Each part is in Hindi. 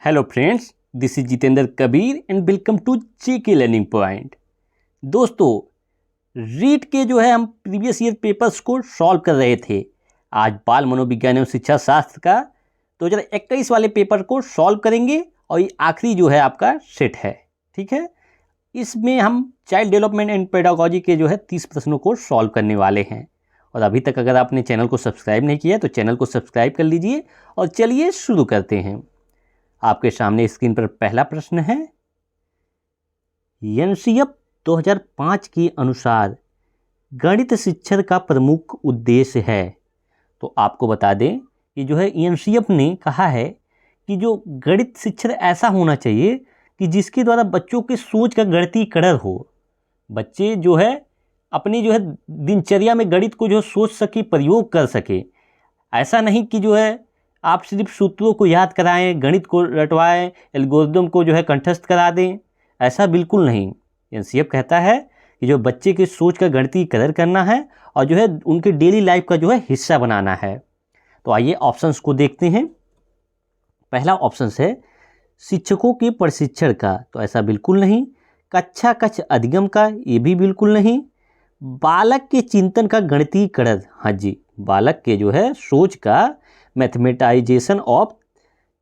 Hello friends, this is Jitendra Kabir and welcome to JK learning point. दोस्तों, रीट के हम प्रीवियस ईयर पेपर्स को सॉल्व कर रहे थे। आज बाल मनोविज्ञान एवं शिक्षा शास्त्र का 2021 वाले पेपर को सॉल्व करेंगे और ये आखिरी आपका सेट है। ठीक है, इसमें हम चाइल्ड डेवलपमेंट एंड पेडागोजी के 30 प्रश्नों को सॉल्व करने वाले हैं। और अभी तक अगर आपने चैनल को सब्सक्राइब नहीं किया तो चैनल को सब्सक्राइब कर लीजिए और चलिए शुरू करते हैं। आपके सामने स्क्रीन पर पहला प्रश्न है। एनसीएफ 2005 के अनुसार गणित शिक्षण का प्रमुख उद्देश्य है। तो आपको बता दें कि एनसीएफ ने कहा है कि जो गणित शिक्षण ऐसा होना चाहिए कि जिसके द्वारा बच्चों के सोच का गणितीकरण हो। बच्चे अपनी दिनचर्या में गणित को सोच सके, प्रयोग कर सके। ऐसा नहीं कि आप सिर्फ सूत्रों को याद कराएं, गणित को रटवाएं, एल्गोरिदम को कंठस्थ करा दें। ऐसा बिल्कुल नहीं। एनसीएफ कहता है कि जो बच्चे के सोच का गणितीकरण करना है और उनके डेली लाइफ का हिस्सा बनाना है। तो आइए ऑप्शंस को देखते हैं। पहला ऑप्शन है शिक्षकों के प्रशिक्षण का। तो ऐसा बिल्कुल नहीं। कक्षा कक्ष अधिगम का, ये भी बिल्कुल नहीं। बालक के चिंतन का गणितीकरण, हाँ जी, बालक के सोच का मैथमेटाइजेशन ऑफ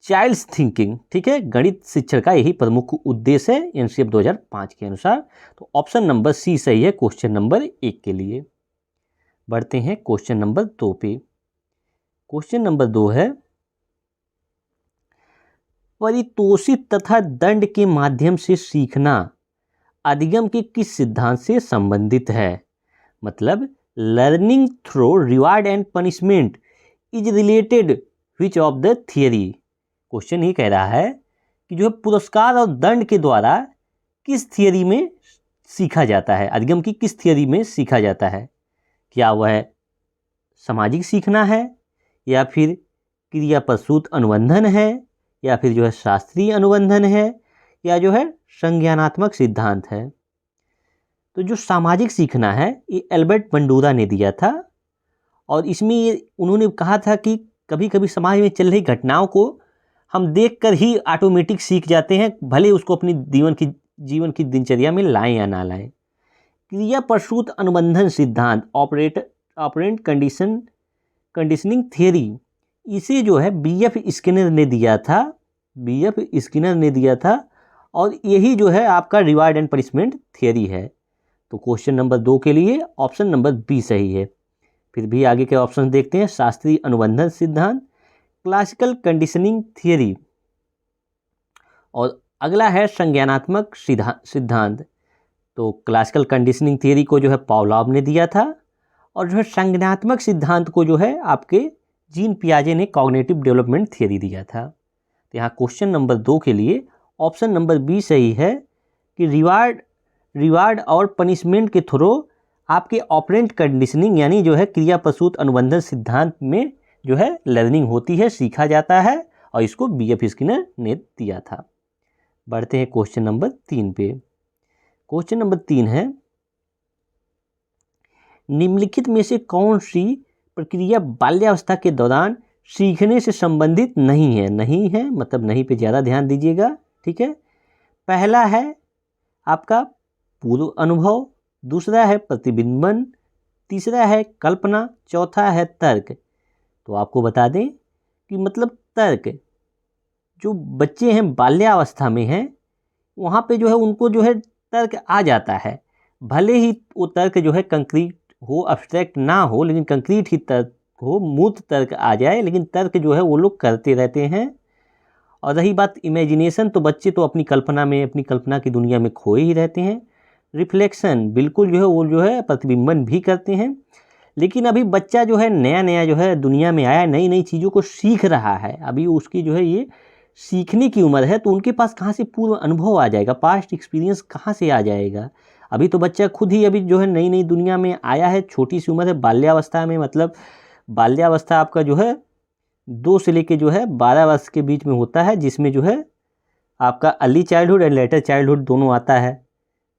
चाइल्ड्स थिंकिंग। ठीक है, गणित शिक्षण का यही प्रमुख उद्देश्य है एनसीएफ 2005 के अनुसार। तो ऑप्शन नंबर सी सही है क्वेश्चन नंबर 1 के लिए। बढ़ते हैं क्वेश्चन नंबर 2 पे। क्वेश्चन नंबर 2 है, परितोषित तथा दंड के माध्यम से सीखना अधिगम के किस सिद्धांत से संबंधित है। मतलब learning through reward and punishment is related which of the theory. Question ये कह रहा है कि पुरस्कार और दंड के द्वारा किस थियरी में सीखा जाता है, अधिगम की किस थियरी में सीखा जाता है। क्या वह सामाजिक सीखना है, या फिर क्रिया प्रसूत अनुबंधन है, या फिर शास्त्रीय अनुबंधन है, या संज्ञानात्मक सिद्धांत है। तो जो सामाजिक सीखना है ये एल्बर्ट बंडूरा ने दिया था। और इसमें उन्होंने कहा था कि कभी कभी समाज में चल रही घटनाओं को हम देखकर ही ऑटोमेटिक सीख जाते हैं, भले उसको अपनी जीवन की दिनचर्या में लाएं या ना लाएं। क्रिया प्रसूत अनुबंधन सिद्धांत, ऑपरेंट कंडीशनिंग थियरी, इसे बीएफ स्किनर ने दिया था। बीएफ स्किनर ने दिया था और यही आपका रिवार्ड एंड पनिशमेंट थियरी है। तो क्वेश्चन नंबर 2 के लिए ऑप्शन नंबर बी सही है। फिर भी आगे के ऑप्शन देखते हैं। शास्त्रीय अनुबंधन सिद्धांत, क्लासिकल कंडीशनिंग थियरी, और अगला है संज्ञानात्मक सिद्धांत। तो क्लासिकल कंडीशनिंग थियरी को पावलोव ने दिया था, और संज्ञानात्मक सिद्धांत को आपके जीन पियाजे ने कॉग्निटिव डेवलपमेंट थियरी दिया था। तो यहाँ क्वेश्चन नंबर 2 के लिए ऑप्शन नंबर बी सही है कि रिवार्ड और पनिशमेंट के थ्रू आपके ऑपरेंट कंडीशनिंग यानी क्रिया प्रसूत अनुबंधन सिद्धांत में लर्निंग होती है, सीखा जाता है, और इसको बीएफ स्किनर ने दिया था। बढ़ते हैं क्वेश्चन नंबर 3 पे। क्वेश्चन नंबर 3 है, निम्नलिखित में से कौन सी प्रक्रिया बाल्यावस्था के दौरान सीखने से संबंधित नहीं है। नहीं है मतलब नहीं पे ज़्यादा ध्यान दीजिएगा। ठीक है, पहला है आपका पूर्व अनुभव, दूसरा है प्रतिबिंबन, तीसरा है कल्पना, चौथा है तर्क। तो आपको बता दें कि मतलब तर्क, जो बच्चे हैं बाल्यावस्था में हैं वहाँ पे उनको तर्क आ जाता है। भले ही वो तर्क कंक्रीट हो, एब्स्ट्रैक्ट ना हो, लेकिन कंक्रीट ही तर्क हो, मूर्त तर्क आ जाए, लेकिन तर्क वो लोग करते रहते हैं। और रही बात इमेजिनेशन, तो बच्चे तो अपनी कल्पना में, अपनी कल्पना की दुनिया में खोए ही रहते हैं। रिफ्लेक्शन, बिल्कुल वो प्रतिबिंबन भी करते हैं। लेकिन अभी बच्चा नया नया दुनिया में आया, नई नई चीज़ों को सीख रहा है। अभी उसकी ये सीखने की उम्र है, तो उनके पास कहाँ से पूर्व अनुभव आ जाएगा, पास्ट एक्सपीरियंस कहाँ से आ जाएगा। अभी तो बच्चा खुद ही अभी नई नई दुनिया में आया है, छोटी सी उम्र है, बाल्यावस्था में। मतलब बाल्यावस्था आपका 2 से लेके 12 वर्ष के बीच में होता है, जिसमें आपका early childhood and later childhood दोनों आता है।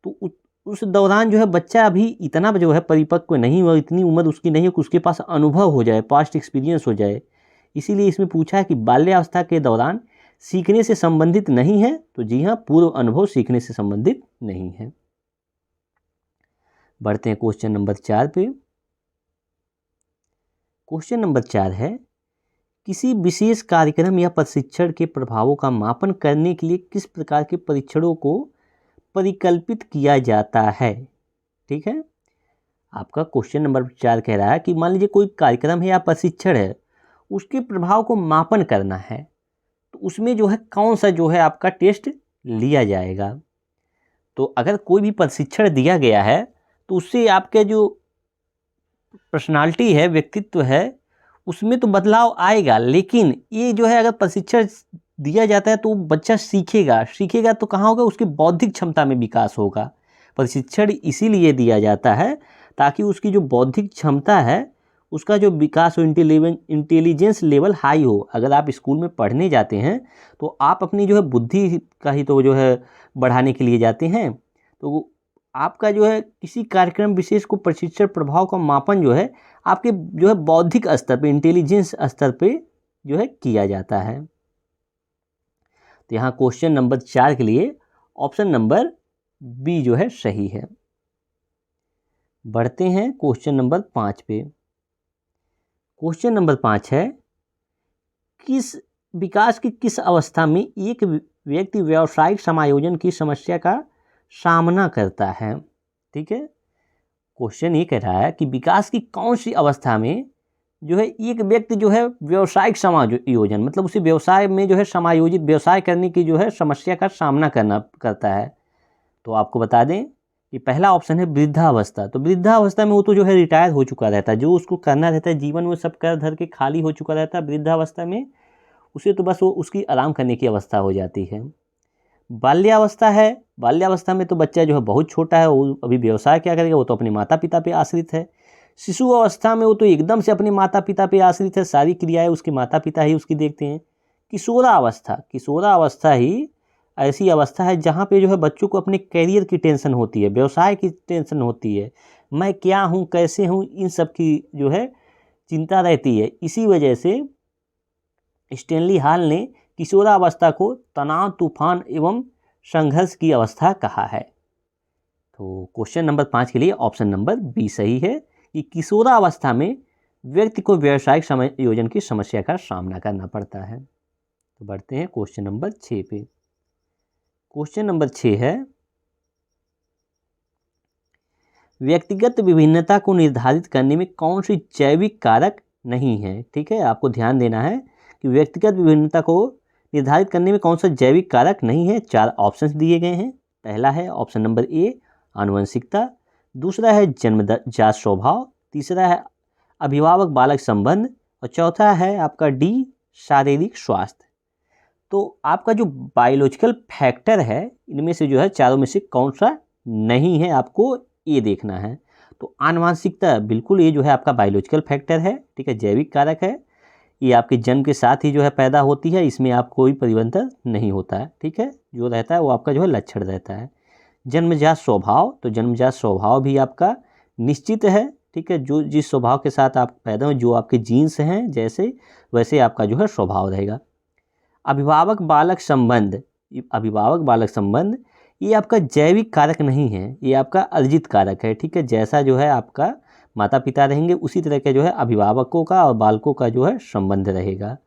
तो उस दौरान बच्चा अभी इतना परिपक्व नहीं हुआ, इतनी उम्र उसकी नहीं है कि उसके पास अनुभव हो जाए, पास्ट एक्सपीरियंस हो जाए। इसीलिए इसमें पूछा है कि बाल्यावस्था के दौरान सीखने से संबंधित नहीं है? तो जी हाँ, पूर्व अनुभव सीखने से संबंधित नहीं है। बढ़ते हैं क्वेश्चन नंबर 4 पे। क्वेश्चन नंबर 4 है, किसी विशेष कार्यक्रम या प्रशिक्षण के प्रभावों का मापन करने के लिए किस प्रकार के परीक्षणों को परिकल्पित किया जाता है? ठीक है, आपका क्वेश्चन नंबर 4 कह रहा है कि मान लीजिए कोई कार्यक्रम है या प्रशिक्षण है, उसके प्रभाव को मापन करना है, तो उसमें जो है कौन सा जो है आपका टेस्ट लिया जाएगा। तो अगर कोई भी प्रशिक्षण दिया गया है तो उससे आपके जो पर्सनालिटी है, व्यक्तित्व है, उसमें तो बदलाव आएगा, लेकिन ये जो है अगर प्रशिक्षण दिया जाता है तो बच्चा सीखेगा तो कहाँ होगा? उसकी बौद्धिक क्षमता में विकास होगा। प्रशिक्षण इसीलिए दिया जाता है ताकि उसकी जो बौद्धिक क्षमता है उसका जो विकास हो, इंटेलिजेंस लेवल हाई हो। अगर आप स्कूल में पढ़ने जाते हैं तो आप अपनी जो है बुद्धि का ही तो जो है बढ़ाने के लिए जाते हैं, तो आपका जो है किसी कार्यक्रम विशेष को प्रशिक्षण प्रभाव का मापन जो है आपके जो है बौद्धिक स्तर पे, इंटेलिजेंस स्तर पे जो है किया जाता है। तो यहाँ क्वेश्चन नंबर 4 के लिए ऑप्शन नंबर बी जो है सही है। बढ़ते हैं क्वेश्चन नंबर 5 पे। क्वेश्चन नंबर 5 है, किस विकास की किस अवस्था में एक व्यक्ति व्यावसायिक समायोजन की समस्या का सामना करता है? ठीक है, क्वेश्चन ये कह रहा है कि विकास की कौन सी अवस्था में जो है एक व्यक्ति जो है व्यावसायिक समायोजन, मतलब उसे व्यवसाय में जो है समायोजित व्यवसाय करने की जो है समस्या का सामना करता है। तो आपको बता दें कि पहला ऑप्शन है वृद्धावस्था। तो वृद्धावस्था में वो तो जो है रिटायर हो चुका रहता है, जो उसको करना रहता है जीवन में सब कर धर के खाली हो चुका रहता है। वृद्धावस्था में उसे तो बस वो उसकी आराम करने की अवस्था हो जाती है। बाल्यावस्था है, बाल्यावस्था में तो बच्चा जो है बहुत छोटा है, वो अभी व्यवसाय क्या करेगा, वो तो अपने माता पिता पे आश्रित है। शिशु अवस्था में वो तो एकदम से अपने माता पिता पे आश्रित है, सारी क्रियाएं उसके माता पिता ही उसकी देखते हैं। किशोरावस्था ही ऐसी अवस्था है जहाँ पे जो है बच्चों को अपने करियर की टेंशन होती है, व्यवसाय की टेंशन होती है, मैं क्या हूँ, कैसे हूँ, इन सब की जो है चिंता रहती है। इसी वजह से स्टैनली हॉल ने किशोरावस्था को तनाव, तूफान एवं संघर्ष की अवस्था कहा है। तो क्वेश्चन नंबर 5 के लिए ऑप्शन नंबर बी सही है कि किशोरावस्था में व्यक्ति को व्यावसायिक समायोजन की समस्या का सामना करना पड़ता है। तो बढ़ते हैं क्वेश्चन नंबर 6 पे। क्वेश्चन नंबर 6 है, व्यक्तिगत विभिन्नता को निर्धारित करने में कौन सी जैविक कारक नहीं है? ठीक है, आपको ध्यान देना है कि व्यक्तिगत विभिन्नता को निर्धारित करने में कौन सा जैविक कारक नहीं है। 4 ऑप्शंस दिए गए हैं। पहला है ऑप्शन नंबर ए आनुवंशिकता, दूसरा है जन्मजात स्वभाव, तीसरा है अभिभावक बालक संबंध और चौथा है आपका डी शारीरिक स्वास्थ्य। तो आपका जो बायोलॉजिकल फैक्टर है इनमें से जो है चारों में से कौन सा नहीं है, आपको ये देखना है। तो आनुवंशिकता बिल्कुल ये जो है आपका बायोलॉजिकल फैक्टर है, ठीक है, जैविक कारक है, ये आपके जन्म के साथ ही जो है पैदा होती है, इसमें आप कोई परिवर्तन नहीं होता है, ठीक है, जो रहता है वो आपका जो है लक्षण रहता है। जन्मजात स्वभाव, तो जन्मजात स्वभाव भी आपका निश्चित है, ठीक है, जो जिस स्वभाव के साथ आप पैदा हो, जो आपके जीन्स हैं जैसे वैसे आपका जो है स्वभाव रहेगा। अभिभावक बालक संबंध, ये आपका जैविक कारक नहीं है, ये आपका अर्जित कारक है, ठीक है, जैसा जो है आपका माता पिता रहेंगे उसी तरह के जो है अभिभावकों का और बालकों का जो है संबंध रहेगा,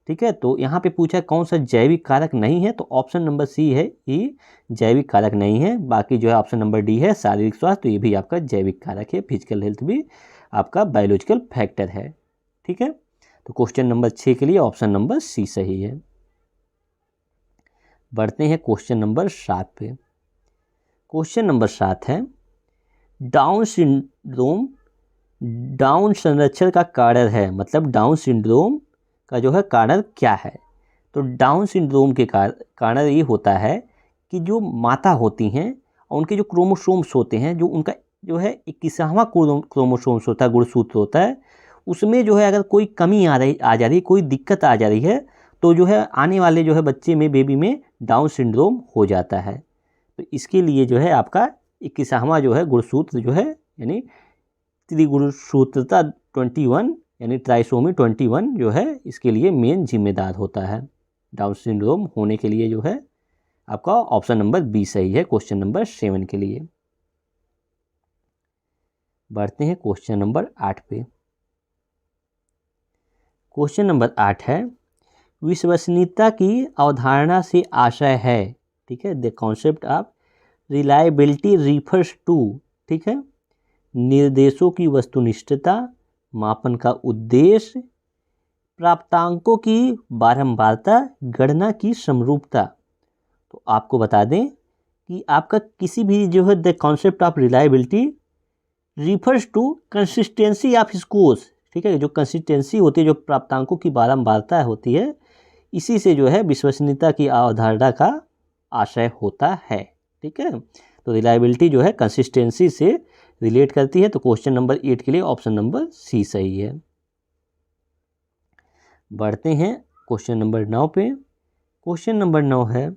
ठीक है। तो यहाँ पे पूछा कौन सा जैविक कारक नहीं है, तो ऑप्शन नंबर सी है ये जैविक कारक नहीं है। बाकी जो है ऑप्शन नंबर डी है शारीरिक स्वास्थ्य, तो ये भी आपका जैविक कारक है, फिजिकल हेल्थ भी आपका बायोलॉजिकल फैक्टर है, ठीक है। तो क्वेश्चन नंबर 6 के लिए ऑप्शन नंबर सी सही है। बढ़ते हैं क्वेश्चन नंबर 7 पे। क्वेश्चन नंबर 7 है, डाउन सिंड्रोम डाउन संरक्षण का कारण है, मतलब डाउन सिंड्रोम का जो है कारण क्या है? तो डाउन सिंड्रोम के कारण ये होता है कि जो माता होती हैं और उनके जो क्रोमोसोम्स होते हैं, जो उनका जो है 21वां क्रोमोसोम्स होता है, गुणसूत्र होता है, उसमें जो है अगर कोई कमी आ जा रही, कोई दिक्कत आ जा रही है, तो जो है आने वाले जो है बच्चे में, बेबी में डाउन सिंड्रोम हो जाता है। तो इसके लिए जो है आपका 21वां जो है गुणसूत्र जो है यानी त्रिगुणसूत्रता 21 यानी ट्राइसोमी 21 जो है इसके लिए मेन जिम्मेदार होता है। डाउन सिंड्रोम होने के लिए जो है आपका ऑप्शन नंबर बी सही है क्वेश्चन नंबर 7 के लिए। बढ़ते हैं क्वेश्चन नंबर 8 पे। क्वेश्चन नंबर 8 है, विश्वसनीयता की अवधारणा से आशय है, ठीक है, the concept of reliability refers to, ठीक है, निर्देशों की वस्तुनिष्ठता, मापन का उद्देश्य, प्राप्तांकों की बारंबारता, गणना की समरूपता। तो आपको बता दें कि आपका किसी भी जो है the concept of reliability refers to consistency of scores, ठीक है, जो कंसिस्टेंसी होती है, जो प्राप्तांकों की बारंबारता होती है, इसी से जो है विश्वसनीयता की अवधारणा का आशय होता है, ठीक है। तो रिलायबिलिटी जो है कंसिस्टेंसी से रिलेट करती है। तो क्वेश्चन नंबर 8 के लिए ऑप्शन नंबर सी सही है। बढ़ते हैं क्वेश्चन नंबर 9 पे। क्वेश्चन नंबर 9 है,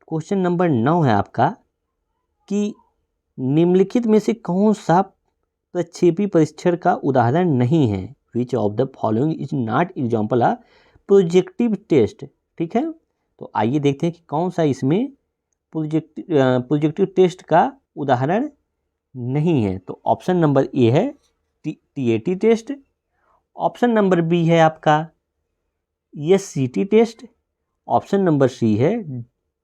क्वेश्चन नंबर 9 है आपका कि निम्नलिखित में से कौन सा प्रक्षेपी परीक्षण का उदाहरण नहीं है, which of the following is not example of projective test, ठीक है। तो आइए देखते हैं कि कौन सा इसमें प्रोजेक्टिव टेस्ट का उदाहरण नहीं है। तो ऑप्शन नंबर ए है TAT test, option number B है आपका SCT test, option number C है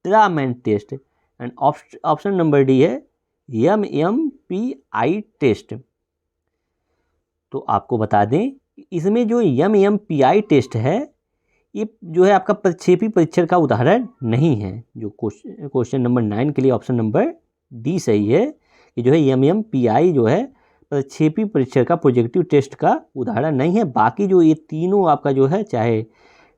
draw a man test and option number D है एमएमपीआई टेस्ट। तो आपको बता दें इसमें जो एमएमपीआई टेस्ट है ये जो है आपका प्रक्षेपी परीक्षण का उदाहरण नहीं है। जो क्वेश्चन नंबर 9 के लिए ऑप्शन नंबर डी सही है कि जो है एमएमपीआई जो है प्रक्षेपी परीक्षण का प्रोजेक्टिव टेस्ट का उदाहरण नहीं है। बाकी जो ये तीनों आपका जो है चाहे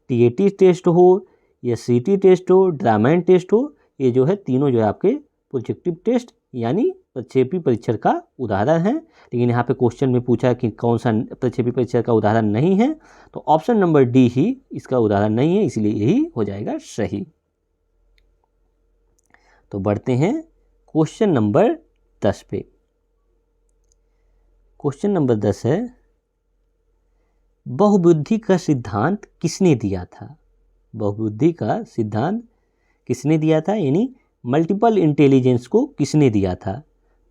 टीएटी टेस्ट हो या सीटी टेस्ट हो, ड्रामैन टेस्ट हो, ये जो है तीनों जो है आपके प्रोजेक्टिव टेस्ट यानी प्रक्षेपी परीक्षण का उदाहरण है। लेकिन यहाँ पे क्वेश्चन में पूछा कि कौन सा प्रक्षेपी परीक्षण का उदाहरण नहीं है, तो ऑप्शन नंबर डी ही इसका उदाहरण नहीं है, इसलिए यही हो जाएगा सही। तो बढ़ते हैं क्वेश्चन नंबर 10 पे। क्वेश्चन नंबर 10 है, बहुबुद्धि का सिद्धांत किसने दिया था? बहुबुद्धि का सिद्धांत किसने दिया था, यानी मल्टीपल इंटेलिजेंस को किसने दिया था?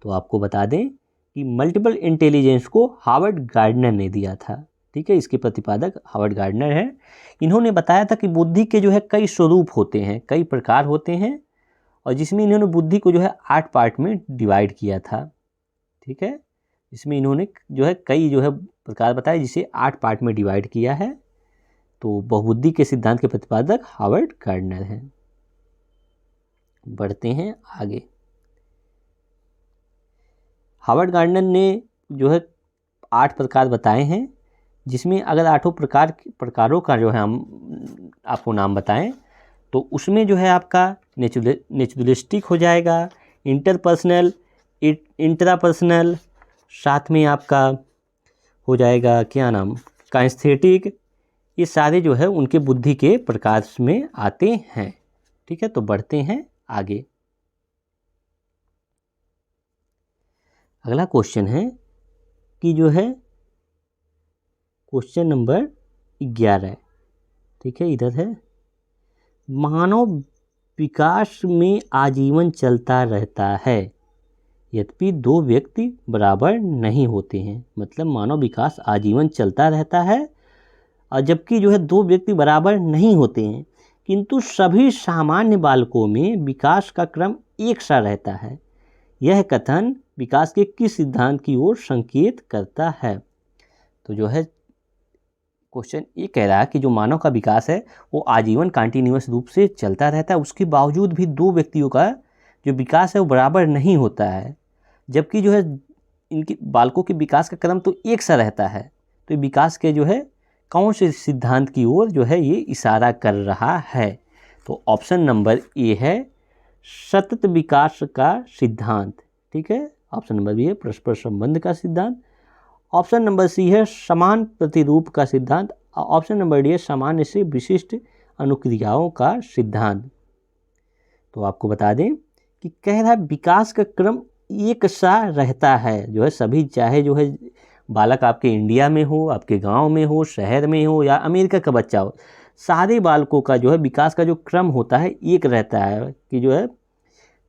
तो आपको बता दें कि मल्टीपल इंटेलिजेंस को हार्वर्ड गार्डनर ने दिया था, ठीक है। इसके प्रतिपादक हार्वर्ड गार्डनर है। इन्होंने बताया था कि बुद्धि के जो है कई स्वरूप होते हैं, कई प्रकार होते हैं, और जिसमें इन्होंने बुद्धि को जो है 8 पार्ट में डिवाइड किया था, ठीक है। इसमें इन्होंने जो है कई जो है प्रकार बताए जिसे 8 पार्ट में डिवाइड किया है। तो बहुबुद्धि के सिद्धांत के प्रतिपादक हार्वर्ड गार्डनर हैं। बढ़ते हैं आगे। हार्वर्ड गार्डनर ने जो है 8 प्रकार बताए हैं, जिसमें अगर 8 प्रकारों का जो है हम आपको नाम बताएं तो उसमें जो है आपका नेचुरलिस्टिक हो जाएगा, इंटरपर्सनल, इंट्रापर्सनल, साथ में आपका हो जाएगा क्या नाम काइनेस्थेटिक, ये सारे जो है उनके बुद्धि के प्रकार में आते हैं, ठीक है। तो बढ़ते हैं आगे। अगला क्वेश्चन है कि जो है क्वेश्चन नंबर 11, ठीक है, इधर है, मानव विकास में आजीवन चलता रहता है यद्यपि 2 व्यक्ति बराबर नहीं होते हैं। मतलब मानव विकास आजीवन चलता रहता है और जबकि जो है 2 व्यक्ति बराबर नहीं होते हैं, किंतु सभी सामान्य बालकों में विकास का क्रम एक सा रहता है। यह कथन विकास के किस सिद्धांत की ओर संकेत करता है? तो जो है क्वेश्चन ये कह रहा है कि जो मानव का विकास है वो आजीवन कंटिन्यूअस रूप से चलता रहता है, उसके बावजूद भी 2 व्यक्तियों का जो विकास है वो बराबर नहीं होता है, जबकि जो है इनके बालकों के विकास का क्रम तो एक सा रहता है। तो विकास के जो है कौन से सिद्धांत की ओर जो है ये इशारा कर रहा है? तो ऑप्शन नंबर ए है सतत विकास का सिद्धांत, ठीक है। ऑप्शन नंबर बी है परस्पर संबंध का सिद्धांत, ऑप्शन नंबर सी है समान प्रतिरूप का सिद्धांत, ऑप्शन नंबर डी है सामान्य से विशिष्ट अनुक्रियाओं का सिद्धांत। तो आपको बता दें कि कह रहा है विकास का क्रम एक सा रहता है, जो है सभी, चाहे जो है बालक आपके इंडिया में हो, आपके गांव में हो, शहर में हो या अमेरिका का बच्चा हो, सारे बालकों का जो है विकास का जो क्रम होता है एक रहता है कि जो है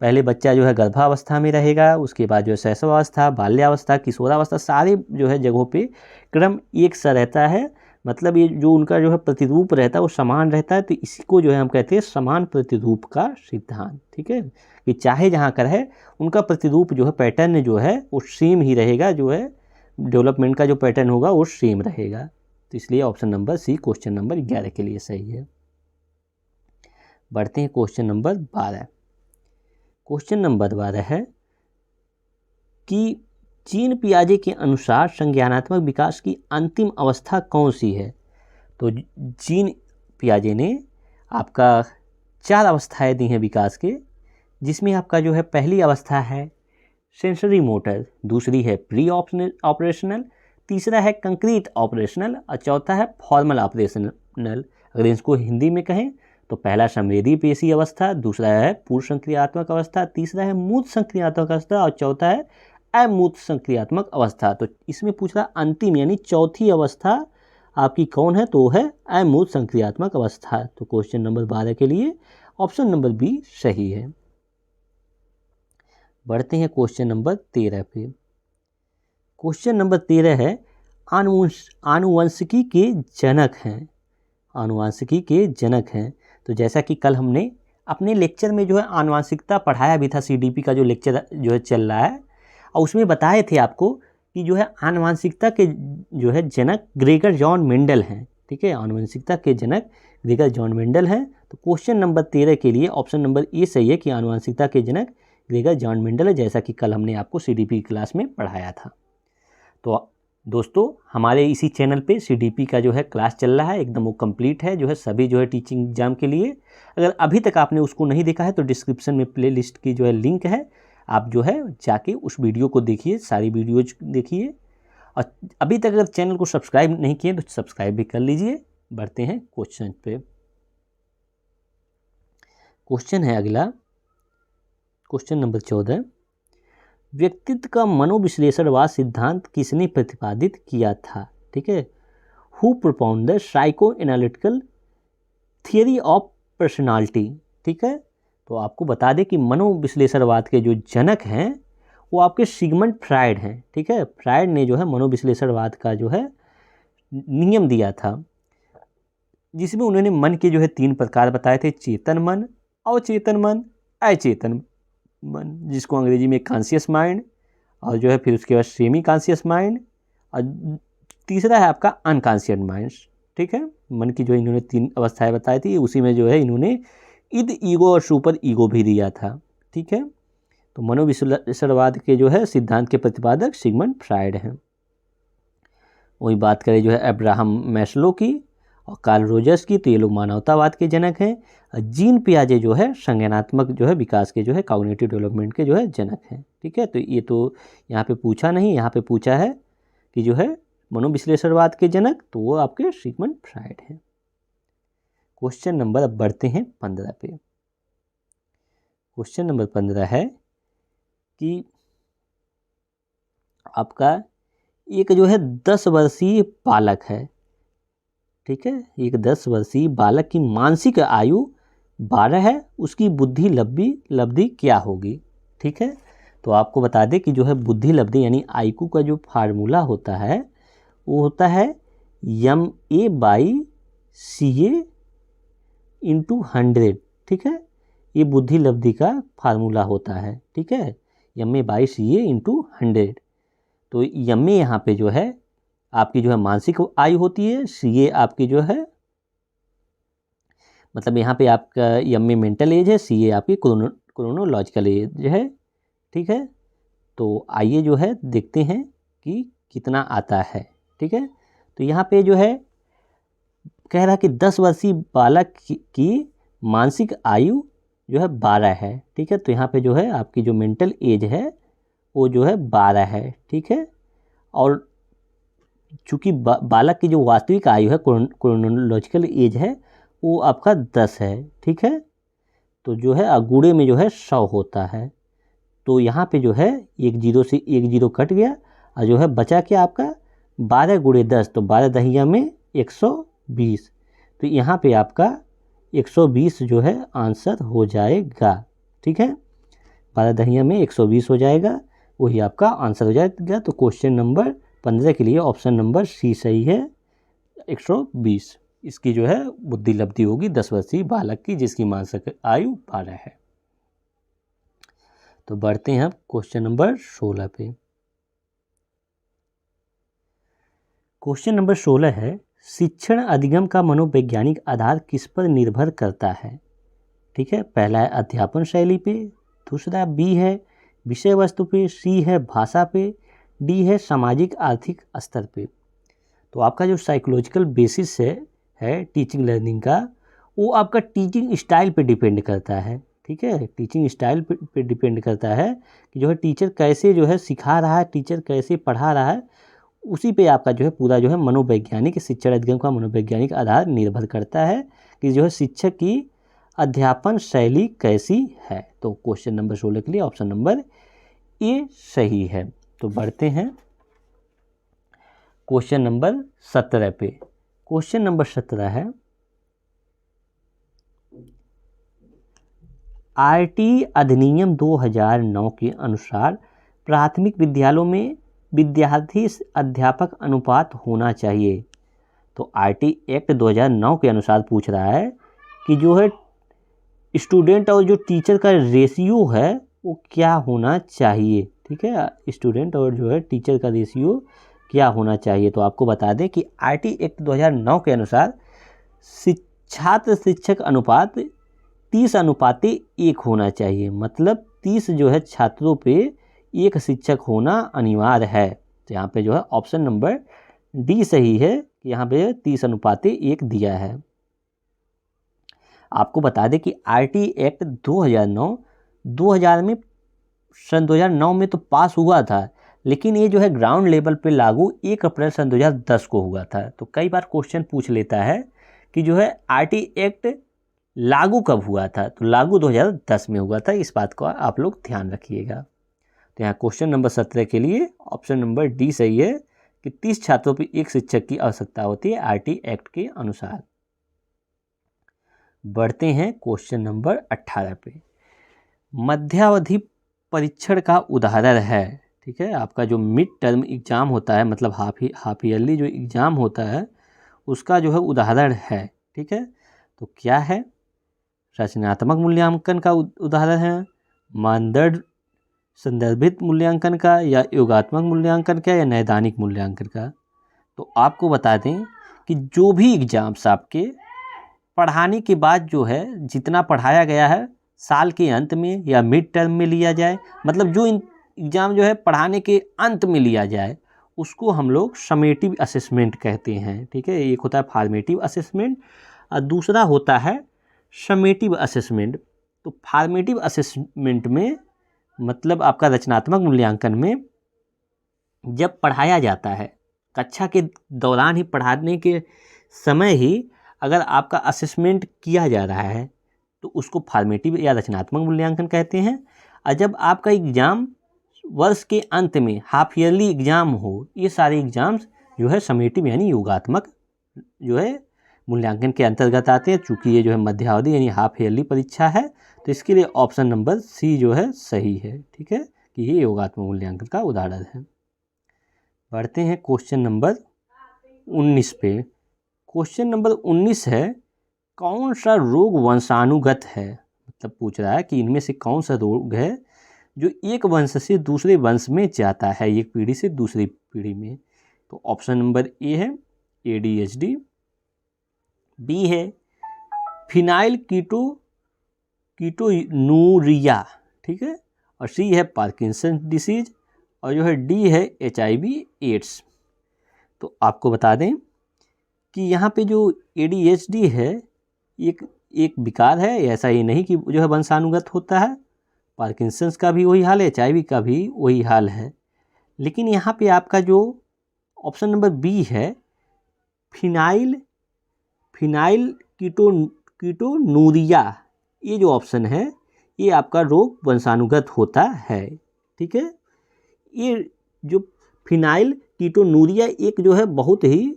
पहले बच्चा जो है गर्भावस्था में रहेगा, उसके बाद जो है शैशवावस्था, बाल्यावस्था, किशोरावस्था, सारे जो है जगहों पे क्रम एक सा रहता है। मतलब ये जो उनका जो है प्रतिरूप रहता है वो समान रहता है, तो इसी को जो है हम कहते हैं समान प्रतिरूप का सिद्धांत। ठीक है, कि चाहे जहाँ का रहे उनका प्रतिरूप जो है पैटर्न जो है वो सेम ही रहेगा, जो है डेवलपमेंट का जो पैटर्न होगा वो सेम रहेगा। तो इसलिए option number C question number 11 के लिए सही है। बढ़ते हैं क्वेश्चन नंबर 12। क्वेश्चन नंबर 12 है कि जीन पियाजे के अनुसार संज्ञानात्मक विकास की अंतिम अवस्था कौन सी है। तो जीन पियाजे ने आपका 4 अवस्थाएं दी हैं विकास के, जिसमें आपका जो है पहली अवस्था है सेंसरी मोटर, दूसरी है प्री ऑपरेशनल, तीसरा है कंक्रीट ऑपरेशनल और चौथा है फॉर्मल ऑपरेशनल। अगर इसको हिंदी में कहें तो पहला संवेदी पेशी अवस्था, दूसरा है पूर्व संक्रियात्मक अवस्था, तीसरा है मूर्त संक्रियात्मक अवस्था और चौथा है अमूर्त संक्रियात्मक अवस्था। तो इसमें पूछ रहा अंतिम यानी चौथी अवस्था आपकी कौन है, तो है अमूर्त संक्रियात्मक अवस्था। तो क्वेश्चन नंबर 12 के लिए ऑप्शन नंबर बी सही है। बढ़ते हैं क्वेश्चन नंबर 13 पे। क्वेश्चन नंबर 13 है आनुवंशिकी के जनक हैं, आनुवंशिकी के जनक हैं। तो जैसा कि कल हमने अपने लेक्चर में जो है आनुवंशिकता पढ़ाया भी था, सीडीपी का जो लेक्चर जो है चल रहा है, और उसमें बताए थे आपको कि जो है आनुवंशिकता के जो है जनक ग्रेगर जॉन मेंडल हैं। ठीक है, आनुवंशिकता के जनक ग्रेगर जॉन मेंडल हैं। तो क्वेश्चन नंबर 13 के लिए ऑप्शन नंबर ए सही है कि आनुवंशिकता के जनक ग्रेगर जॉन मेंडल है, जैसा कि कल हमने आपको सीडीपी क्लास में पढ़ाया था। तो दोस्तों हमारे इसी चैनल पे सीडीपी का जो है क्लास चल रहा है, एकदम वो कंप्लीट है जो है सभी जो है टीचिंग एग्जाम के लिए। अगर अभी तक आपने उसको नहीं देखा है तो डिस्क्रिप्शन में प्लेलिस्ट की जो है लिंक है, आप जो है जाके उस वीडियो को देखिए, सारी वीडियोज देखिए। और अभी तक अगर चैनल को सब्सक्राइब नहीं किए तो सब्सक्राइब भी कर लीजिए। बढ़ते हैं क्वेश्चन पे। क्वेश्चन है अगला, क्वेश्चन नंबर 14। व्यक्तित्व का मनोविश्लेषणवाद सिद्धांत किसने प्रतिपादित किया था। ठीक है, who प्रोपाउंड the psycho analytical theory of personality. ठीक है, तो आपको बता दें कि मनोविश्लेषणवाद के जो जनक हैं वो आपके सिगमंड फ्रायड हैं। ठीक है, फ्रायड ने जो है मनोविश्लेषणवाद का जो है नियम दिया था, जिसमें उन्होंने मन के जो है 3 प्रकार बताए थे, चेतन मन, अवचेतन मन, अचेतन मन, जिसको अंग्रेजी में कॉन्शियस माइंड, और जो है फिर उसके बाद सेमी कॉन्शियस माइंड, और तीसरा है आपका अनकॉन्शियस माइंड। ठीक है, मन की जो इन्होंने 3 अवस्थाएं बताई थी, उसी में जो है इन्होंने इद, ईगो और सुपर ईगो भी दिया था। ठीक है, तो मनोविश्लेषणवाद के जो है सिद्धांत के प्रतिपादक सिगमंड फ्रायड हैं। वही बात करें जो है अब्राहम मैस्लो की और कार्ल रोजर्स की, तो ये लोग मानवतावाद के जनक हैं। जीन पियाजे जो है संज्ञानात्मक जो है विकास के जो है कॉग्निटिव डेवलपमेंट के जो है जनक हैं। ठीक है, तो ये तो यहाँ पे पूछा नहीं, यहाँ पे पूछा है कि जो है मनोविश्लेषणवाद के जनक, तो वो आपके सिगमंड फ्रायड हैं। क्वेश्चन नंबर, अब बढ़ते हैं 15 पे। क्वेश्चन नंबर 15 है कि आपका एक जो है 10 वर्षीय बालक है। ठीक है, एक 10 वर्षीय बालक की मानसिक आयु 12 है, उसकी बुद्धि लब्धि क्या होगी। ठीक है, तो आपको बता दें कि जो है बुद्धि लब्धि यानी आईक्यू का जो फार्मूला होता है वो होता है MA/CA × 100। ठीक है, ये बुद्धि लब्धि का फार्मूला होता है। ठीक है, MA/CA × 100। तो MA यहाँ पे जो है आपकी जो है मानसिक आयु होती है, CA आपकी जो है मतलब यहाँ पे आपका MA मेंटल एज है, CA आपकी क्रोनोलॉजिकल एज है। ठीक है, तो आइए जो है देखते हैं कि कितना आता है। ठीक है, तो यहाँ पे जो है कह रहा कि 10 वर्षीय बालक की मानसिक आयु जो है 12 है। ठीक है, तो यहाँ पे जो है आपकी जो मेंटल एज है वो जो है 12 है। ठीक है, और चूँकि बालक की जो वास्तविक आयु है क्रोनोलॉजिकल एज है वो आपका 10 है। ठीक है, तो जो है अगूड़े में जो है 100 होता है, तो यहाँ पे जो है 1 0 से 1 0 कट गया और जो है बचा क्या आपका 12 × 10, तो 12 दहिया में 120। तो यहाँ पे आपका 120 जो है आंसर हो जाएगा। ठीक है, 12 दहिया में 120 हो जाएगा, वही आपका आंसर हो जाएगा। तो क्वेश्चन नंबर 15 के लिए ऑप्शन नंबर सी सही है, 120 इसकी जो है बुद्धि लब्धि होगी 10 वर्षीय बालक की, जिसकी मानसिक आयु 12 है। तो बढ़ते हैं अब क्वेश्चन नंबर 16 पे। क्वेश्चन नंबर 16 है, शिक्षण अधिगम का मनोवैज्ञानिक आधार किस पर निर्भर करता है? ठीक है, पहला है अध्यापन शैली पे, दूसरा बी है विषय वस्तु पे, सी है भाषा पे, डी है सामाजिक आर्थिक स्तर पे। तो आपका जो साइकोलॉजिकल बेसिस है टीचिंग लर्निंग का, वो आपका टीचिंग स्टाइल पे डिपेंड करता है। ठीक है, टीचिंग स्टाइल पे डिपेंड करता है कि जो है टीचर कैसे जो है सिखा रहा है, टीचर कैसे पढ़ा रहा है, उसी पे आपका जो है पूरा जो है मनोवैज्ञानिक शिक्षण अधिगम का मनोवैज्ञानिक आधार निर्भर करता है कि जो है शिक्षक की अध्यापन शैली कैसी है। तो क्वेश्चन नंबर 16 के लिए ऑप्शन नंबर ए सही है। तो बढ़ते हैं क्वेश्चन नंबर 17 पे। क्वेश्चन नंबर 17 है, आरटी अधिनियम 2009 के अनुसार प्राथमिक विद्यालयों में विद्यार्थी अध्यापक अनुपात होना चाहिए। तो आरटी एक्ट 2009 के अनुसार पूछ रहा है कि जो है स्टूडेंट और जो टीचर का रेशियो है वो क्या होना चाहिए। ठीक है, स्टूडेंट और जो है टीचर का रेशियो क्या होना चाहिए। तो आपको बता दें कि आरटी एक्ट 2009 के अनुसार छात्र शिक्षक अनुपात 30:1 होना चाहिए, मतलब 30 जो है छात्रों पे एक शिक्षक होना अनिवार्य है। तो यहाँ पे जो है ऑप्शन नंबर डी सही है कि यहाँ पे 30:1 दिया है। आपको बता दें कि आरटी एक्ट 2000 में सन 2009 में तो पास हुआ था, लेकिन ये जो है ग्राउंड लेवल पे लागू 1 अप्रैल सन 2010 को हुआ था। तो कई बार क्वेश्चन पूछ लेता है कि जो है आरटी एक्ट लागू कब हुआ था, तो लागू 2010 में हुआ था। इस बात को आप लोग ध्यान रखिएगा। तो यहाँ क्वेश्चन नंबर 17 के लिए ऑप्शन नंबर डी सही है कि 30 छात्रों पर एक शिक्षक की आवश्यकता होती है आरटी एक्ट के अनुसार। बढ़ते हैं क्वेश्चन नंबर 18 पे। मध्यावधि परीक्षण का उदाहरण है। ठीक है, आपका जो मिड टर्म एग्जाम होता है, मतलब हाफ ईयरली जो एग्जाम होता है, उसका जो है उदाहरण है। ठीक है, तो क्या है? रचनात्मक मूल्यांकन का उदाहरण है, मानदंड संदर्भित मूल्यांकन का, या योगात्मक मूल्यांकन का, या नैदानिक मूल्यांकन का। तो आपको बता दें कि जो भी एग्जाम्स आपके पढ़ाने के बाद जो है जितना पढ़ाया गया है साल के अंत में या मिड टर्म में लिया जाए, मतलब जो एग्ज़ाम जो है पढ़ाने के अंत में लिया जाए, उसको हम लोग समेटिव असेसमेंट कहते हैं। ठीक है, एक होता है फॉर्मेटिव असेसमेंट और दूसरा होता है समेटिव असेसमेंट। तो फॉर्मेटिव असेसमेंट में मतलब आपका रचनात्मक मूल्यांकन में जब पढ़ाया जाता है, कक्षा के दौरान ही, पढ़ाने के समय ही अगर आपका असेसमेंट किया जा रहा है तो उसको फॉर्मेटिव या रचनात्मक मूल्यांकन कहते हैं। और जब आपका एग्ज़ाम वर्ष के अंत में हाफ ईयरली एग्ज़ाम हो, ये सारे एग्ज़ाम्स जो है समेटिव यानी योगात्मक जो है मूल्यांकन के अंतर्गत आते हैं। चूँकि ये जो है मध्यावधि यानी हाफ ईयरली परीक्षा है, तो इसके लिए ऑप्शन नंबर सी जो है सही है। ठीक है, कि ये योगात्मक मूल्यांकन का उदाहरण है। बढ़ते हैं क्वेश्चन नंबर 19 पे। क्वेश्चन नंबर 19 है, कौन सा रोग वंशानुगत है? मतलब पूछ रहा है कि इनमें से कौन सा रोग है जो एक वंश से दूसरे वंश में जाता है, एक पीढ़ी से दूसरी पीढ़ी में। तो ऑप्शन नंबर ए है ADHD, बी है फिनाइल कीटोनूरिया, ठीक है, और सी है पार्किंसन डिसीज, और जो है डी है HIV एड्स। तो आपको बता दें कि यहाँ पे जो ADHD है एक विकार है, ऐसा ही नहीं कि जो है वंशानुगत होता है। पार्किंसंस का भी वही हाल है, HIV का भी वही हाल है। लेकिन यहाँ पे आपका जो ऑप्शन नंबर बी है फिनाइल कीटोनूरिया, ये जो ऑप्शन है ये आपका रोग वंशानुगत होता है। ठीक है, ये जो फिनाइल कीटोनूरिया एक जो है बहुत ही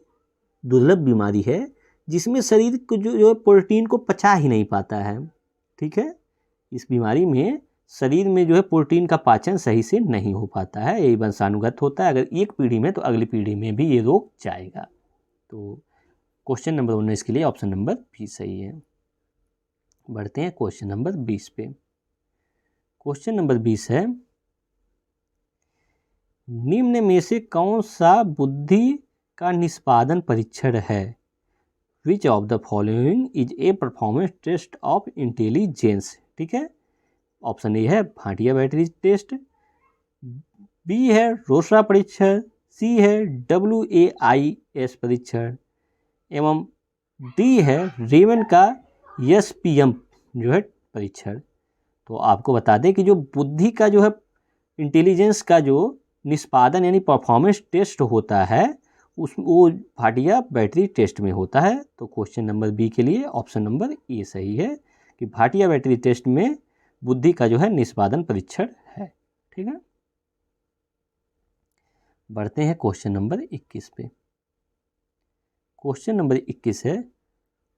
दुर्लभ बीमारी है जिसमें शरीर को जो है प्रोटीन को पचा ही नहीं पाता है। ठीक है, इस बीमारी में शरीर में जो है प्रोटीन का पाचन सही से नहीं हो पाता है, यही वंशानुगत होता है। अगर एक पीढ़ी में तो अगली पीढ़ी में भी ये रोग जाएगा। तो क्वेश्चन नंबर 19 के लिए ऑप्शन नंबर बी सही है। बढ़ते हैं क्वेश्चन नंबर 20 पे। क्वेश्चन नंबर 20 है, निम्न में से कौन सा बुद्धि का निष्पादन परीक्षण है? Which of the following is a performance test of intelligence? ठीक है, ऑप्शन ए है भाटिया बैटरी टेस्ट, बी है रोसरा परीक्षण, सी है WAIS परीक्षण, एवं डी है रेमन का SPM जो है परीक्षण। तो आपको बता दें कि जो बुद्धि का जो है इंटेलिजेंस का जो निष्पादन यानी परफॉर्मेंस टेस्ट होता है वो भाटिया बैटरी टेस्ट में होता है। तो क्वेश्चन नंबर बी के लिए ऑप्शन नंबर ए सही है कि भाटिया बैटरी टेस्ट में बुद्धि का जो है निष्पादन परीक्षण है। ठीक है, बढ़ते हैं क्वेश्चन नंबर 21 पे। क्वेश्चन नंबर 21 है,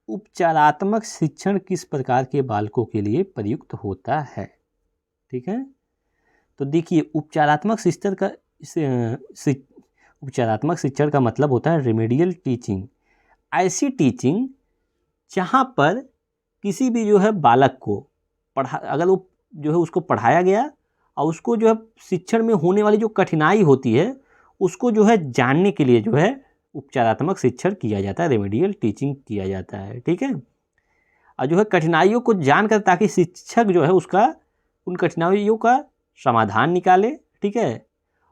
उपचारात्मक शिक्षण किस प्रकार के बालकों के लिए प्रयुक्त होता है? ठीक है, तो देखिए उपचारात्मक शिक्षण का मतलब होता है रेमेडियल टीचिंग। ऐसी टीचिंग जहाँ पर किसी भी जो है बालक को अगर वो जो है उसको पढ़ाया गया और उसको जो है शिक्षण में होने वाली जो कठिनाई होती है उसको जो है जानने के लिए जो है उपचारात्मक शिक्षण किया जाता है, रेमेडियल टीचिंग किया जाता है। ठीक है, और जो है कठिनाइयों को जानकर ताकि शिक्षक जो है उसका उन कठिनाइयों का समाधान निकाले। ठीक है,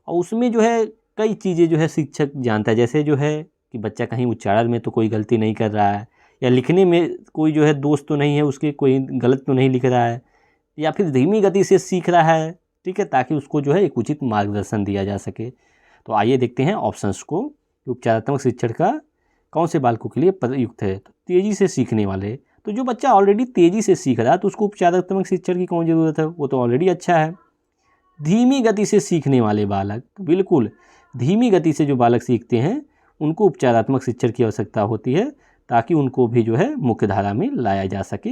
और उसमें जो है कई चीज़ें जो है शिक्षक जानता है, जैसे जो है कि बच्चा कहीं उच्चारण में तो कोई गलती नहीं कर रहा है, या लिखने में कोई जो है दोष तो नहीं है उसके, कोई गलत तो नहीं लिख रहा है, या फिर धीमी गति से सीख रहा है। ठीक है, ताकि उसको जो है एक उचित मार्गदर्शन दिया जा सके। तो आइए देखते हैं ऑप्शंस को, उपचारात्मक शिक्षण का कौन से बालकों के लिए प्रयुक्त है। तो तेज़ी से सीखने वाले, तो जो बच्चा ऑलरेडी तेज़ी से सीख रहा है तो उसको उपचारात्मक शिक्षण की कौन ज़रूरत है, वो तो ऑलरेडी अच्छा है। धीमी गति से सीखने वाले बालक, तो बिल्कुल धीमी गति से जो बालक सीखते हैं उनको उपचारात्मक शिक्षण की आवश्यकता होती है ताकि उनको भी जो है मुख्य धारा में लाया जा सके।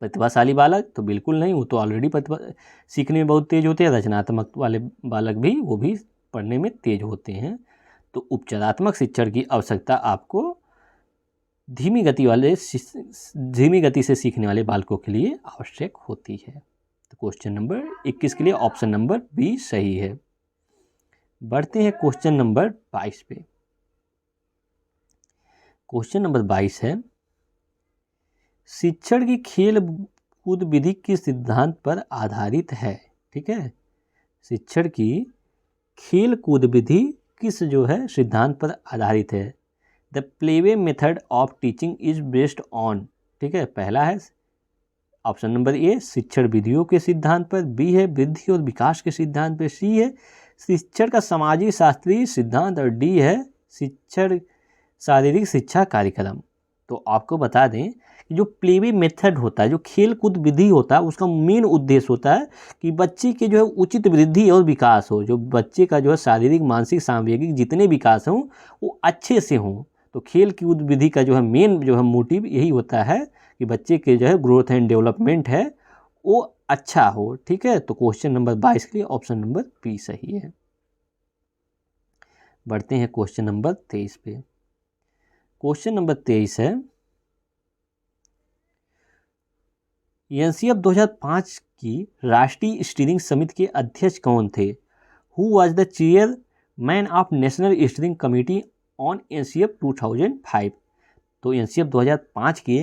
प्रतिभाशाली बालक, तो बिल्कुल नहीं, वो तो ऑलरेडी सीखने में बहुत तेज होते हैं। रचनात्मक वाले बालक भी, वो भी पढ़ने में तेज होते हैं। तो उपचारात्मक शिक्षण की आवश्यकता आपको धीमी गति से सीखने वाले बालकों के लिए आवश्यक होती है। तो क्वेश्चन नंबर 21 के लिए ऑप्शन नंबर बी सही है। बढ़ते हैं क्वेश्चन नंबर 22 पे। क्वेश्चन नंबर 22 है, शिक्षण की खेल कूद विधि किस सिद्धांत पर आधारित है? ठीक है, शिक्षण की खेल कूद विधि किस जो है सिद्धांत पर आधारित है? The playway method of teaching is based on. ठीक है, पहला है ऑप्शन नंबर ए शिक्षण विधियों के सिद्धांत पर, बी है वृद्धि और विकास के सिद्धांत पर, सी है शिक्षण का सामाजिक शास्त्रीय सिद्धांत, और डी है शिक्षण शारीरिक शिक्षा कार्यक्रम। तो आपको बता दें कि जो प्लेवे मेथड होता है, जो खेल कूद विधि होता है, उसका मेन उद्देश्य होता है कि बच्चे के जो है उचित वृद्धि और विकास हो, जो बच्चे का जो है शारीरिक मानसिक सांवेगिक जितने विकास हों वो अच्छे से हों। तो खेल कूद विधि का जो है मेन जो है मोटिव यही होता है कि बच्चे के जो है ग्रोथ एंड डेवलपमेंट है वो अच्छा हो। ठीक है, तो क्वेश्चन नंबर 22 के लिए ऑप्शन नंबर बी सही है। बढ़ते हैं क्वेश्चन नंबर 23 पे। क्वेश्चन नंबर 23 है, एनसीएफ 2005 की राष्ट्रीय स्टीयरिंग समिति के अध्यक्ष कौन थे? Who was the chairman of national steering committee on NCF 2005? तो एनसीएफ 2005 के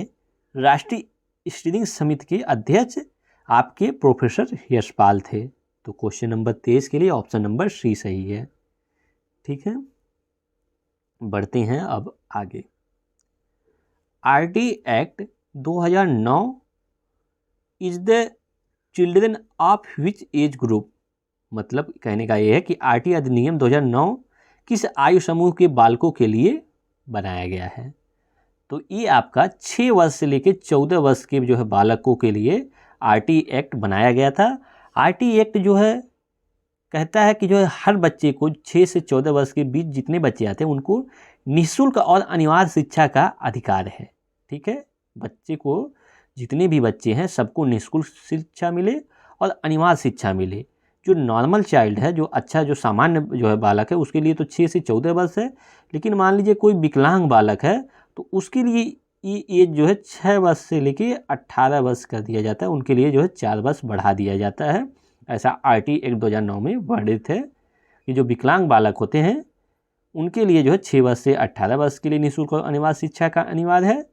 राष्ट्रीय स्टीयरिंग समिति के अध्यक्ष आपके प्रोफेसर यशपाल थे। तो क्वेश्चन नंबर 23 के लिए ऑप्शन नंबर सी सही है। ठीक है, बढ़ते हैं अब आगे। RT act 2009 is the children of which age group? मतलब कहने का ये है कि आरटी अधिनियम 2009 किस आयु समूह के बालकों के लिए बनाया गया है? तो ये आपका 6 वर्ष से लेकर 14 वर्ष के जो है बालकों के लिए आरटी एक्ट बनाया गया था। आरटी एक्ट जो है कहता है कि जो है हर बच्चे को 6 से 14 वर्ष के बीच जितने बच्चे आते हैं उनको निःशुल्क और अनिवार्य शिक्षा का अधिकार है। ठीक है, बच्चे को, जितने भी बच्चे हैं सबको निःशुल्क शिक्षा मिले और अनिवार्य शिक्षा मिले। जो नॉर्मल चाइल्ड है, जो अच्छा, जो सामान्य जो है बालक है, उसके लिए तो 6 से 14 वर्ष है। लेकिन मान लीजिए कोई विकलांग बालक है तो उसके लिए ये एज जो है 6 वर्ष से लेके 18 वर्ष कर दिया जाता है। उनके लिए जो है 4 वर्ष बढ़ा दिया जाता है। ऐसा RT एक्ट 2009 में वर्णित है कि जो विकलांग बालक होते हैं उनके लिए जो है 6 वर्ष से 18 वर्ष के लिए निःशुल्क और अनिवार्य शिक्षा का अनिवार्य है,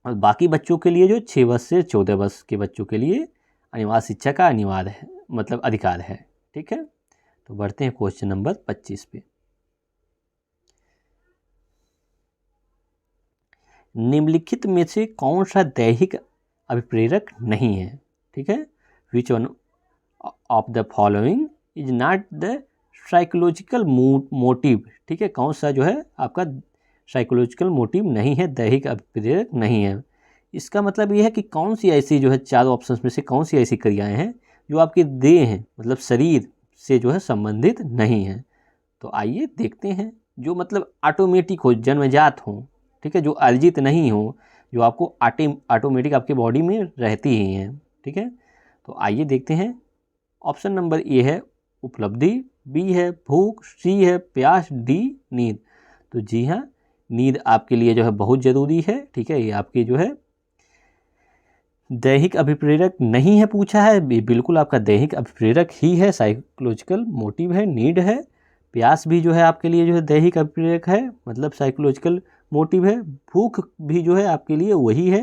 और बाकी बच्चों के लिए जो 6 वर्ष से 14 वर्ष के बच्चों के लिए अनिवार्य शिक्षा का अनिवार्य है, मतलब अधिकार है। ठीक है, तो बढ़ते हैं क्वेश्चन नंबर 25 पे। निम्नलिखित में से कौन सा दैहिक अभिप्रेरक नहीं है? ठीक है, which one of the following is not the psychological motive? ठीक है, कौन सा जो है आपका साइकोलॉजिकल मोटिव नहीं है, दैहिक अभिप्रेरक नहीं है? इसका मतलब ये है कि कौन सी ऐसी जो है चार ऑप्शंस में से कौन सी ऐसी क्रियाएं हैं जो आपके देह हैं, मतलब शरीर से जो है संबंधित नहीं है। तो आइए देखते हैं। जो मतलब ऑटोमेटिक हो, जन्मजात हो, ठीक है, जो अर्जित नहीं हो, जो आपको ऑटोमेटिक आपके बॉडी में रहती ही हैं। ठीक है, तो आइए देखते हैं। ऑप्शन नंबर ए है उपलब्धि, बी है भूख, सी है प्यास, डी नींद। तो जी हाँ, नींद आपके लिए जो है बहुत ज़रूरी है। ठीक है, ये आपके जो है दैहिक अभिप्रेरक नहीं है पूछा है, बिल्कुल आपका दैहिक अभिप्रेरक ही है, साइकोलॉजिकल मोटिव है, नीड है। प्यास भी जो है आपके लिए जो है दैहिक अभिप्रेरक है, मतलब साइकोलॉजिकल मोटिव है। भूख भी जो है आपके लिए वही है।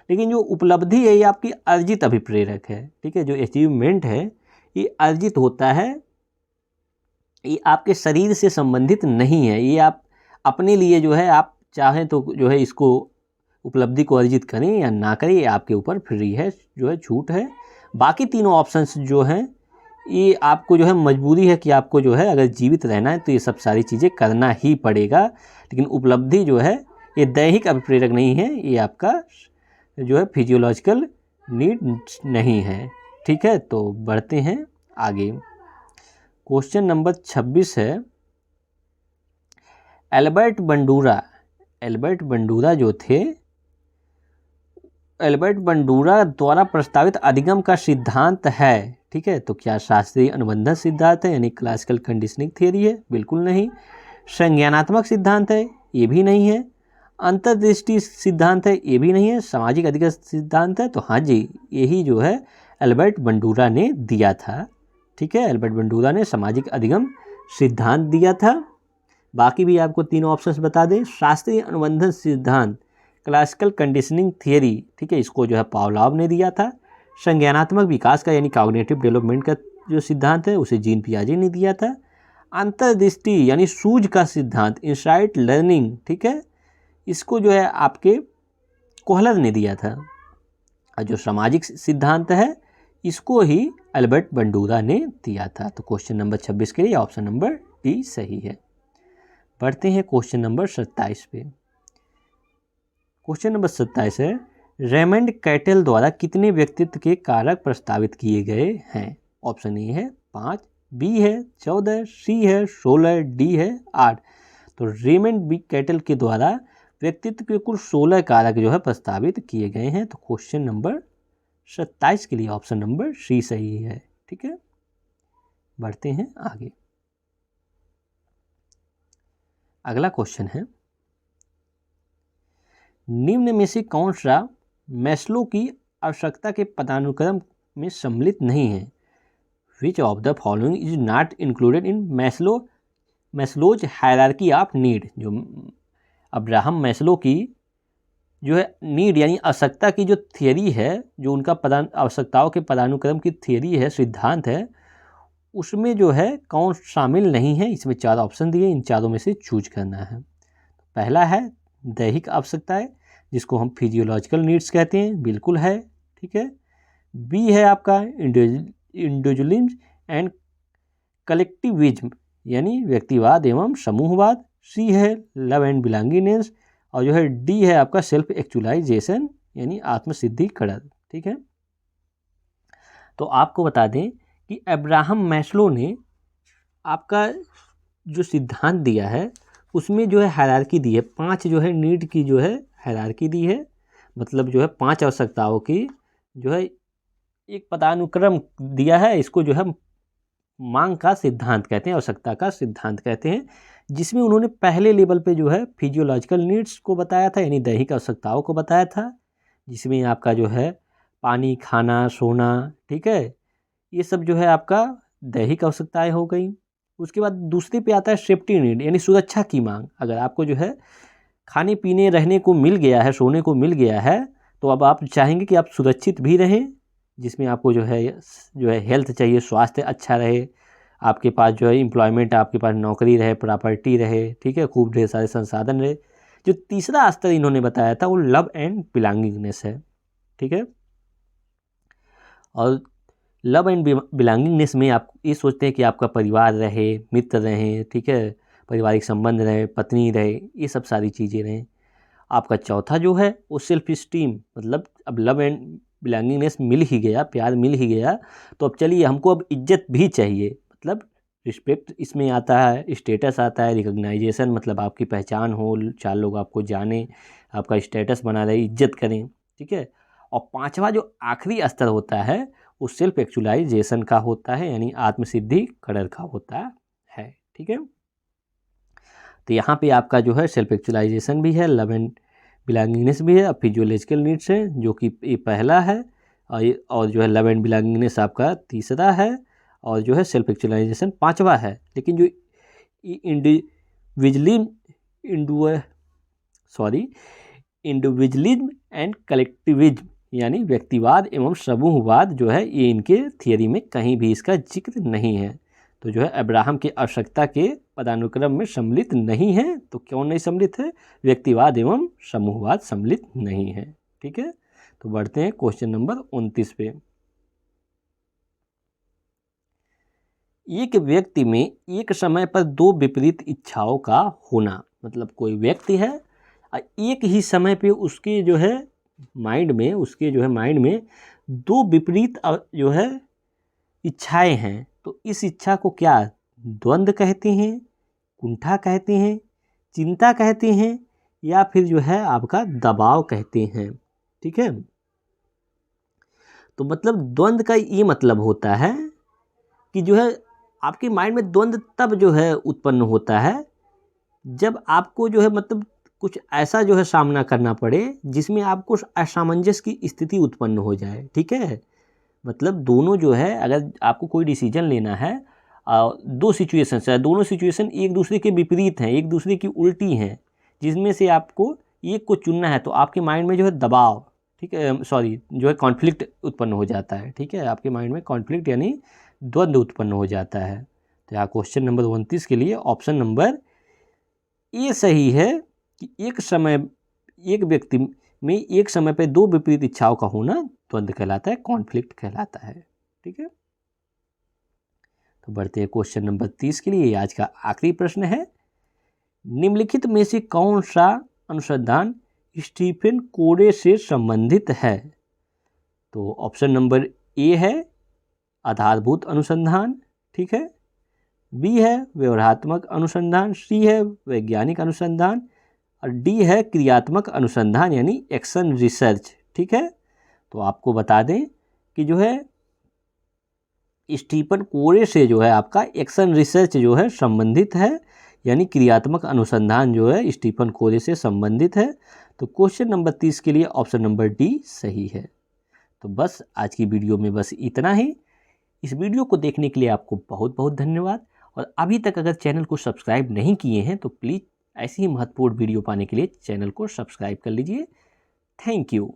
लेकिन जो उपलब्धि है ये आपकी अर्जित अभिप्रेरक है। ठीक है, जो अचीवमेंट है ये अर्जित होता है, ये आपके शरीर से संबंधित नहीं है। ये आप अपने लिए जो है आप चाहें तो जो है इसको उपलब्धि को अर्जित करें या ना करें, ये आपके ऊपर फ्री है, जो है छूट है। बाकी तीनों ऑप्शंस जो हैं ये आपको जो है मजबूरी है कि आपको जो है अगर जीवित रहना है तो ये सब सारी चीज़ें करना ही पड़ेगा। लेकिन उपलब्धि जो है ये दैहिक अभिप्रेरक नहीं है, ये आपका जो है फिजियोलॉजिकल नीड नहीं है। ठीक है, तो बढ़ते हैं आगे। क्वेश्चन नंबर 26 है, एल्बर्ट बंडूरा जो थे, एल्बर्ट बंडूरा द्वारा प्रस्तावित अधिगम का सिद्धांत है। ठीक है, तो क्या शास्त्रीय अनुबंधन सिद्धांत है, यानी क्लासिकल कंडीशनिंग थियरी है? बिल्कुल नहीं। संज्ञानात्मक सिद्धांत है? ये भी नहीं है। अंतर्दृष्टि सिद्धांत है? ये भी नहीं है। सामाजिक अधिगम सिद्धांत है? तो हाँ जी, यही जो है एल्बर्ट बंडूरा ने दिया था। ठीक है, एल्बर्ट बंडूरा ने सामाजिक अधिगम सिद्धांत दिया था। बाकी भी आपको तीनों ऑप्शंस बता दें। शास्त्रीय अनुबंधन सिद्धांत, क्लासिकल कंडीशनिंग थियरी, ठीक है, इसको जो है पावलोव ने दिया था। संज्ञानात्मक विकास का यानी कॉग्निटिव डेवलपमेंट का जो सिद्धांत है उसे जीन पियाजे ने दिया था। अंतर्दृष्टि यानी सूझ का सिद्धांत, इंसाइट लर्निंग, ठीक है, इसको जो है आपके कोहलर ने दिया था। और जो सामाजिक सिद्धांत है इसको ही एल्बर्ट बंडूरा ने दिया था। तो क्वेश्चन नंबर 26 के लिए ऑप्शन नंबर डी सही है। बढ़ते हैं क्वेश्चन नंबर 27 पे। क्वेश्चन नंबर 27 है, रेमंड कैटल द्वारा कितने व्यक्तित्व के कारक प्रस्तावित किए गए हैं? ऑप्शन ए है 5, बी है 14, सी है 16, डी है 8। तो रेमंड बी कैटल के द्वारा व्यक्तित्व के कुल 16 कारक जो है प्रस्तावित किए गए हैं। तो क्वेश्चन नंबर 27 के लिए ऑप्शन नंबर सी सही है। ठीक है, बढ़ते हैं आगे। अगला क्वेश्चन है, निम्न में से कौन सा मैस्लो की आवश्यकता के पदानुक्रम में सम्मिलित नहीं है? Which of the following is not included in Maslow's hierarchy of need? जो अब्राहम मैस्लो की जो है नीड यानी आवश्यकता की जो थियरी है, जो उनका आवश्यकताओं के पदानुक्रम की थियरी है, सिद्धांत है, उसमें जो है कौन शामिल नहीं है? इसमें 4 ऑप्शन दिए, इन चारों में से चूज करना है। पहला है दैहिक आवश्यकताएं, जिसको हम फिजियोलॉजिकल नीड्स कहते हैं, बिल्कुल है। ठीक है, बी है आपका इंडिविजुअलिज्म एंड कलेक्टिविज्म यानी व्यक्तिवाद एवं समूहवाद। सी है लव एंड बिलोंगिंगनेस, और जो है डी है आपका सेल्फ एक्चुअलाइजेशन यानी आत्मसिद्धिकरण। ठीक है, तो आपको बता दें कि अब्राहम मैस्लो ने आपका जो सिद्धांत दिया है उसमें जो है हायरार्की दी है, 5 जो है नीड की जो है हायरार्की दी है, मतलब जो है 5 आवश्यकताओं की जो है एक पदानुक्रम दिया है। इसको जो है मांग का सिद्धांत कहते हैं, आवश्यकता का सिद्धांत कहते हैं, जिसमें उन्होंने पहले लेवल पे जो है फिजियोलॉजिकल नीड्स को बताया था, यानी दैहिक आवश्यकताओं को बताया था, जिसमें आपका जो है पानी, खाना, सोना, ठीक है, ये सब जो है आपका दैहिक आवश्यकताएं हो गई। उसके बाद दूसरे पे आता है सेफ्टी नीड, यानी सुरक्षा की मांग। अगर आपको जो है खाने पीने रहने को मिल गया है, सोने को मिल गया है, तो अब आप चाहेंगे कि आप सुरक्षित भी रहें, जिसमें आपको जो है हेल्थ चाहिए, स्वास्थ्य अच्छा रहे, आपके पास जो है एम्प्लॉयमेंट, आपके पास नौकरी रहे, प्रॉपर्टी रहे, ठीक है, खूब ढेर सारे संसाधन रहे। जो तीसरा स्तर इन्होंने बताया था वो लव एंड बिलोंगिंगनेस है, ठीक है। और लव एंड बिलोंगिंगनेस में आप ये सोचते हैं कि आपका परिवार रहे, मित्र रहे, ठीक है, पारिवारिक संबंध रहे, पत्नी रहे, ये सब सारी चीज़ें रहें। आपका चौथा जो है वो सेल्फ स्टीम, मतलब अब लव एंड बिलोंगिंगनेस मिल ही गया, प्यार मिल ही गया, तो अब चलिए हमको अब इज्जत भी चाहिए, मतलब रिस्पेक्ट इसमें आता है, स्टेटस आता है, रिकग्नाइजेशन, मतलब आपकी पहचान हो, 4 लोग आपको जाने, आपका स्टेटस बना रहे, इज्जत करें, ठीक है। और पांचवा जो आखिरी स्तर होता है वो सेल्फ एक्चुअलाइजेशन का होता है, यानी आत्मसिद्धि करण का होता है, ठीक है। तो यहाँ पे आपका जो है सेल्फ एक्चुअलाइजेशन भी है, लव एंड बिलोंगिंगनेस भी है, और फिजियोलॉजिकल नीड्स है जो कि ये पहला है, और जो है लव एंड बिलोंगिंगनेस आपका तीसरा है, और जो है सेल्फ एक्चुअलाइजेशन पांचवा है। लेकिन जो इंडिविजुअलिज्म एंड कलेक्टिविज्म, यानी व्यक्तिवाद एवं समूहवाद जो है, ये इनके थियरी में कहीं भी इसका जिक्र नहीं है। तो जो है अब्राहम की आवश्यकता के पदानुक्रम में सम्मिलित नहीं है। तो क्यों नहीं सम्मिलित है? व्यक्तिवाद एवं समूहवाद सम्मिलित नहीं है, ठीक है। तो बढ़ते हैं क्वेश्चन नंबर 29 पे। एक व्यक्ति में एक समय पर 2 विपरीत इच्छाओं का होना, मतलब कोई व्यक्ति है, एक ही समय पे उसके जो है माइंड में 2 विपरीत जो है इच्छाएं हैं। तो इस इच्छा को क्या द्वंद्व कहते हैं, कुंठा कहते हैं, चिंता कहते हैं, या फिर जो है आपका दबाव कहते हैं, ठीक है। तो मतलब द्वंद्व का ये मतलब होता है कि जो है आपके माइंड में द्वंद्व तब जो है उत्पन्न होता है जब आपको जो है मतलब कुछ ऐसा जो है सामना करना पड़े जिसमें आपको असामंजस्य की स्थिति उत्पन्न हो जाए, ठीक है। मतलब दोनों जो है, अगर आपको कोई डिसीजन लेना है, 2 सिचुएशन है, दोनों सिचुएशन एक दूसरे के विपरीत हैं, एक दूसरे की उल्टी हैं, जिसमें से आपको एक को चुनना है, तो आपके माइंड में जो है दबाव, ठीक है, जो है कॉन्फ्लिक्ट उत्पन्न हो जाता है, ठीक है। आपके माइंड में कॉन्फ्लिक्ट यानी द्वंद्व उत्पन्न हो जाता है। तो यहाँ क्वेश्चन नंबर 29 के लिए ऑप्शन नंबर ए सही है कि एक व्यक्ति में एक समय पर 2 विपरीत इच्छाओं का होना द्वंद्व कहलाता है, कॉन्फ्लिक्ट कहलाता है, ठीक है। तो बढ़ते हैं क्वेश्चन नंबर 30 के लिए। आज का आखिरी प्रश्न है, निम्नलिखित में से कौन सा अनुसंधान स्टीफन कोरे से संबंधित है? तो ऑप्शन नंबर ए है आधारभूत अनुसंधान, ठीक है, बी है व्यवहारात्मक अनुसंधान, सी है वैज्ञानिक अनुसंधान, और डी है क्रियात्मक अनुसंधान यानी एक्शन रिसर्च, ठीक है। तो आपको बता दें कि जो है स्टीफन कोरे से जो है आपका एक्शन रिसर्च जो है संबंधित है, यानी क्रियात्मक अनुसंधान जो है स्टीफन कोरे से संबंधित है। तो क्वेश्चन नंबर 30 के लिए ऑप्शन नंबर डी सही है। तो बस आज की वीडियो में बस इतना ही। इस वीडियो को देखने के लिए आपको बहुत बहुत धन्यवाद, और अभी तक अगर चैनल को सब्सक्राइब नहीं किए हैं तो प्लीज़ ऐसी ही महत्वपूर्ण वीडियो पाने के लिए चैनल को सब्सक्राइब कर लीजिए। Thank you.